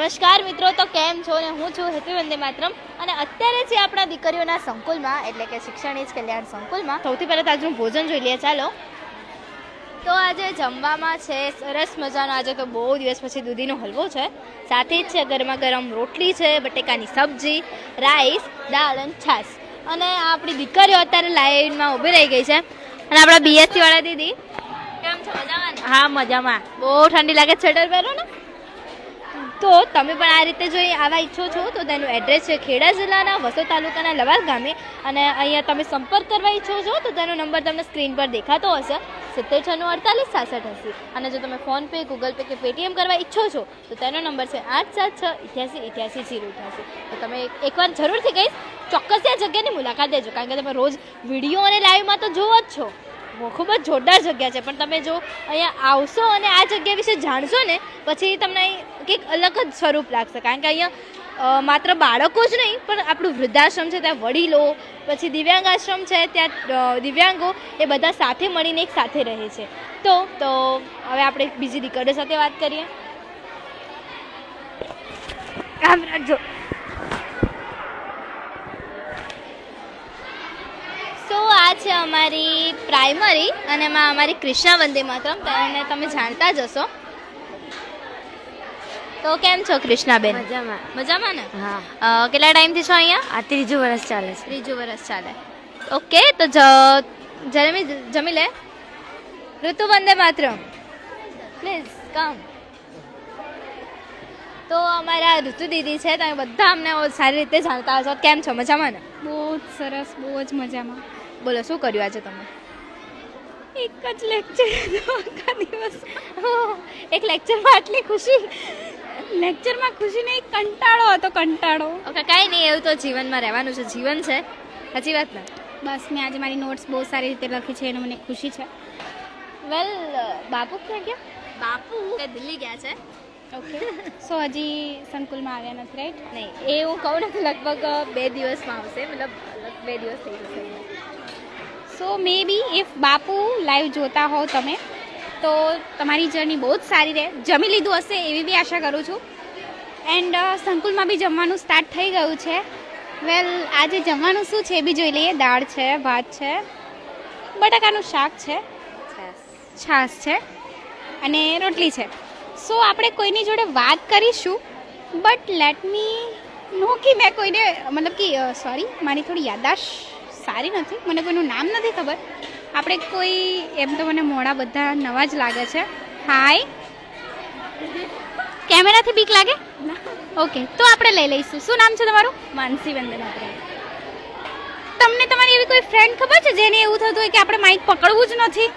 નમસ્કાર મિત્રો, તો કેમ છો ને હું છું હેતુ વંદે માતરમ અને અત્યારે છે આપણા દીકરીઓના સંકુલમાં એટલે કે શિક્ષણ જ કલ્યાણ સંકુલમાં. સૌથી પહેલાં તો આજનું ભોજન જોઈ લઈએ. ચાલો, તો આજે જમવામાં છે સરસ મજાનો, આજે તો બહુ દિવસ પછી દૂધીનો હલવો છે, સાથે જ છે ગરમા ગરમ રોટલી છે, બટેકાની સબ્જી, રાઈસ, દાળ અને છાશ. અને આપણી દીકરીઓ અત્યારે લાઈનમાં ઊભી રહી ગઈ છે. અને આપણા બીએસસી વાળા દીદી કેમ છો? મજામાં? હા, મજામાં. બહુ ઠંડી લાગે, સ્વેટર પહેરો ને. તો તમે પણ આ રીતે જો આવા ઈચ્છો છો તો તેનું એડ્રેસ છે ખેડા જિલ્લાના વસો તાલુકાના લવાલ ગામે. અને અહીંયા તમે સંપર્ક કરવા ઈચ્છો છો તો તેનો નંબર તમને સ્ક્રીન પર દેખાતો હશે, 9796486680. અને જો તમે ફોનપે, ગૂગલ પે કે પેટીએમ કરવા ઈચ્છો છો તો તેનો નંબર છે 8768888088. તો તમે એકવાર જરૂરથી કહીશ, ચોક્કસ આ જગ્યાની મુલાકાત લેજો, કારણ કે તમે રોજ વિડીયો અને લાઈવમાં તો જોવો જ છો. ખૂબ જ જોરદાર જગ્યા છે, પણ તમે જો અહીંયા આવશો અને આ જગ્યા વિશે જાણશો ને પછી તમને કંઈક અલગ જ સ્વરૂપ લાગશે. કારણ કે અહીંયા માત્ર બાળકો જ નહીં પણ આપણું વૃદ્ધાશ્રમ છે, ત્યાં વડીલો, પછી દિવ્યાંગ આશ્રમ છે, ત્યાં દિવ્યાંગો એ બધા સાથે મળીને એક સાથે રહે છે. તો હવે આપણે બીજી દીકરીઓ સાથે વાત કરીએ. આમ રાખજો. તો આ છે અમારી પ્રાઇમરી અને એમાં અમારી કૃષ્ણા વંદે માતરમ, તેને તમે જાણતા જ હશો. તો કેમ છો કૃષ્ણાબેન? મજામાં. મજામાં ને? હા. કેટલા ટાઈમથી છો અહીંયા? આ ત્રીજું વર્ષ ચાલે છે. ત્રીજું વર્ષ ચાલે. ઓકે, તો જમી લે. ઋતુ વંદે માતરમ, પ્લીઝ કમ. તો અમારા ઋતુ દીદી છે, તમે બધા અમને સારી રીતે જાણતા હશો. કેમ છો? મજામાં ને? બહુ જ સરસ, બહુ જ મજામાં. બોલો, શું કર્યું આજે તમે? એક જ લેક્ચર હતો આખા દિવસ. એક લેક્ચરમાં આટલી ખુશી? લેક્ચરમાં ખુશી નહીં, કંટાળો હતો, કંટાળો. ઓકે, કાંઈ નહીં, એવું તો જીવનમાં રહેવાનું છે, જીવન છે, સાચી વાત ને? બસ મેં આજે મારી નોટ્સ બહુ સારી રીતે લખી છે, એનું મને ખુશી છે. વેલ, બાપુ ક્યાં ગયા? બાપુ દિલ્હી ગયા છે. ઓકે, સો હજી સંકુલમાં આવ્યા નથી, રાઈટ? નહીં, એ હું કહું ને તો લગભગ 2 દિવસમાં આવશે, મતલબ 2 દિવસ થઈ જશે. સો મે બી ઇફ બાપુ લાઈવ જોતા હોવ તમે તો તમારી જર્ની બહુ જ સારી રહે. જમી લીધું હશે એવી બી આશા કરું છું. એન્ડ સંકુલમાં બી જમવાનું સ્ટાર્ટ થઈ ગયું છે. વેલ, આજે જમવાનું શું છે એ બી જોઈ લઈએ. દાળ છે, ભાત છે, બટાકાનું શાક છે, છાશ છે અને રોટલી છે. સો આપણે કોઈની જોડે વાત કરીશું, બટ લેટ મી નો કે મેં કોઈને મતલબ કે સોરી, મારી થોડી યાદદાશ્ત સારી નથી, મને કોઈનું નામ નથી ખબર. આપણે કોઈ એમ તો મને મોડા બધા નવા જ લાગે છે. હાય, કેમેરાથી બીક લાગે? ઓકે, તો આપણે લઈ લઈશું. શું નામ છે તમારું? માનસી વંદે માતરમ. તમને તમારી એવી કોઈ ફ્રેન્ડ ખબર છે જેને એવું થતું હોય કે આપણે માઇક પકડવું જ નથી?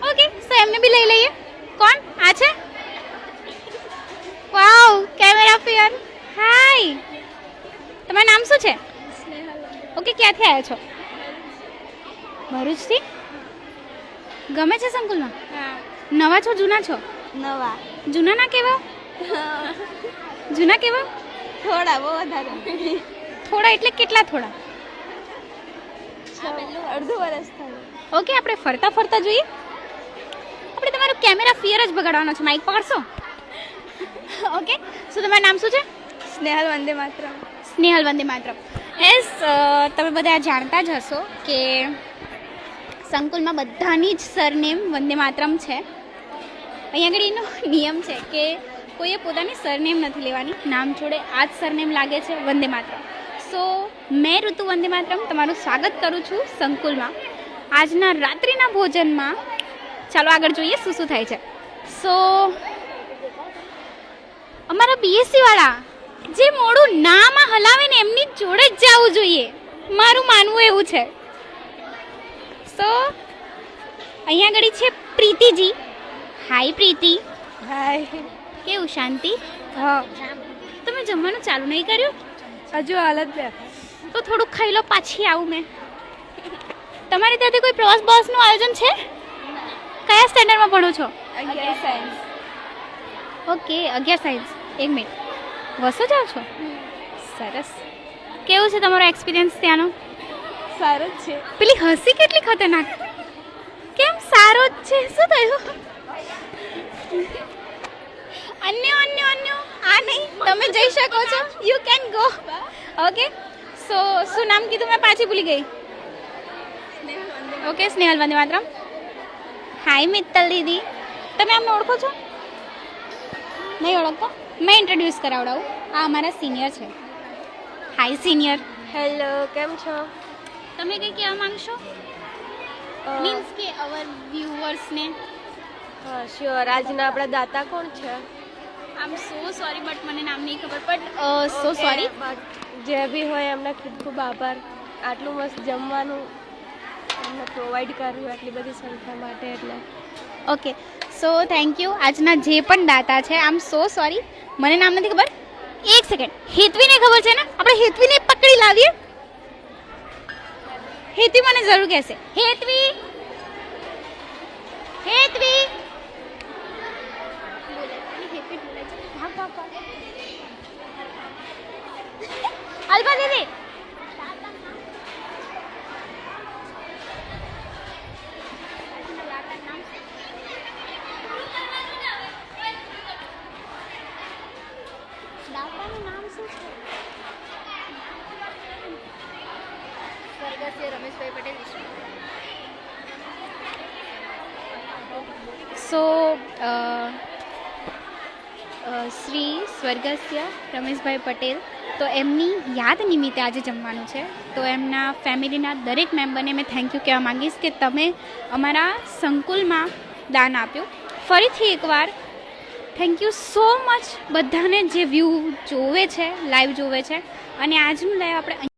ઓકે, સો એમને બી લઈ લઈએ. કોણ આ છે? વાવ, કેમેરા ફિયર. હાય, તમારું નામ શું છે? ઓકે, ક્યાંથી આવ્યા છો? ભરૂચથી. ગમે છે સંકુલમાં? નવા છો જૂના છો? નવા. જૂના ના કેવા? જૂના કેવા? થોડા, બહુ વધારે. થોડા એટલે કેટલા થોડા? અડધું વર્ષ થયું. ઓકે, આપણે ફરતા ફરતા જોઈએ. આપણે તમારું કેમેરા ફિયર જ બગાડવાનો છે. માઇક પકડશો? ઓકે, શું તમારું નામ શું છે? સ્નેહલ વંદે માતરમ. સ્નેહલ વંદે માતરમ. એસ, તમે બધા જાણતા જ હશો કે સંકુલમાં બધાની જ સરનેમ વંદે માતરમ છે. અહીંયા આગળ એનો નિયમ છે કે કોઈએ પોતાની સરનેમ નથી લેવાની, નામ જોડે આ જ સરનેમ લાગે છે, વંદે માતરમ. સો મેં ઋતુ વંદે માતરમ તમારું સ્વાગત કરું છું સંકુલમાં. આજના રાત્રિના ભોજનમાં ચાલો આગળ જોઈએ શું શું થાય છે. સો અમારા બીએસસી વાળા જે મોડું નામાં હલાવે ને એમની જોડે જ જવું જોઈએ, મારું માનવું એવું છે. સો અહીંયા આગળ છે પ્રીતિજી. હાય પ્રીતિ. હાય. કેવું, શાંતિ? હા. તમે જમવાનું ચાલુ નહીં કર્યું? હજુ હાલત બે. તો થોડુંક ખાઈ લો, પાછી આવું મેં. તમારે ત્યાંથી કોઈ પ્રવાસ બસનું આયોજન છે? કયા સ્ટેન્ડર્ડમાં ભણો છો? 11 સાયન્સ. Okay, 11 science. 1 મિનિટ, વસો જાઓ છો? સરસ. કેવું છે તમારો એક્સપિરિયન્સ ત્યાંનો? સારું જ છે. પેલી હસી કેટલી ખતરનાક. કેમ સારો જ છે? શું થયું? અન્ય આ નહીં, તમે જઈ શકો છો, યુ કેન ગો. ઓકે, સો શું નામ કીધું, મેં પાછી ભૂલી ગઈ. ઓકે, સ્નેહલ વંદે માતરમ. હાય મિત્તલ દીદી, તમે અમને ઓળખો છો? નહીં ઓળખતા? મેં ઇન્ટ્રોડ્યુસ કરાવડાવું. આ અમારા સિનિયર છે. હાય સિનિયર. હેલો, કેમ છો? તમે કંઈ કહેવા માંગશો? મીન્સ કે અવર વ્યુઅર્સને. હા શ્યોર. આજના આપણા દાતા કોણ છે? આઈ એમ સો સોરી બટ મને નામ નહીં ખબર, બટ સો સોરી. જે બી હોય એમનો ખૂબ ખૂબ આભાર. આટલું મસ્ત જમવાનું અમને પ્રોવાઈડ કર્યું આટલી બધી સંખ્યા માટે, એટલે ઓકે, સો થેન્ક યુ. આજના જે પણ દાતા છે, આઈ એમ સો સોરી, મને નામ નથી ખબર. એક સેકન્ડ, હેતવીને ખબર છે ને? આપણે હેતવીને પકડી લાવીએ. હેતવી મને જરૂર કહેશે. હેતવી, હેતવી. અલ્પા દીદી, દાતાનું નામ શું છે? સ્વર્ગસ્થ રમેશભાઈ પટેલ. સો શ્રી સ્વર્ગસ્ય રમેશભાઈ પટેલ, તો એમની યાદ નિમિત્તે આજે જમવાનું છે. તો એમના ફેમિલીના દરેક મેમ્બરને મેં થેન્ક યુ કહેવા માંગીશ કે તમે અમારા સંકુલમાં દાન આપ્યું. ફરીથી એકવાર થેન્ક યુ સો મચ બધાને જે વ્યૂ જોવે છે, લાઈવ જોવે છે. અને આજનું લાઈવ આપણે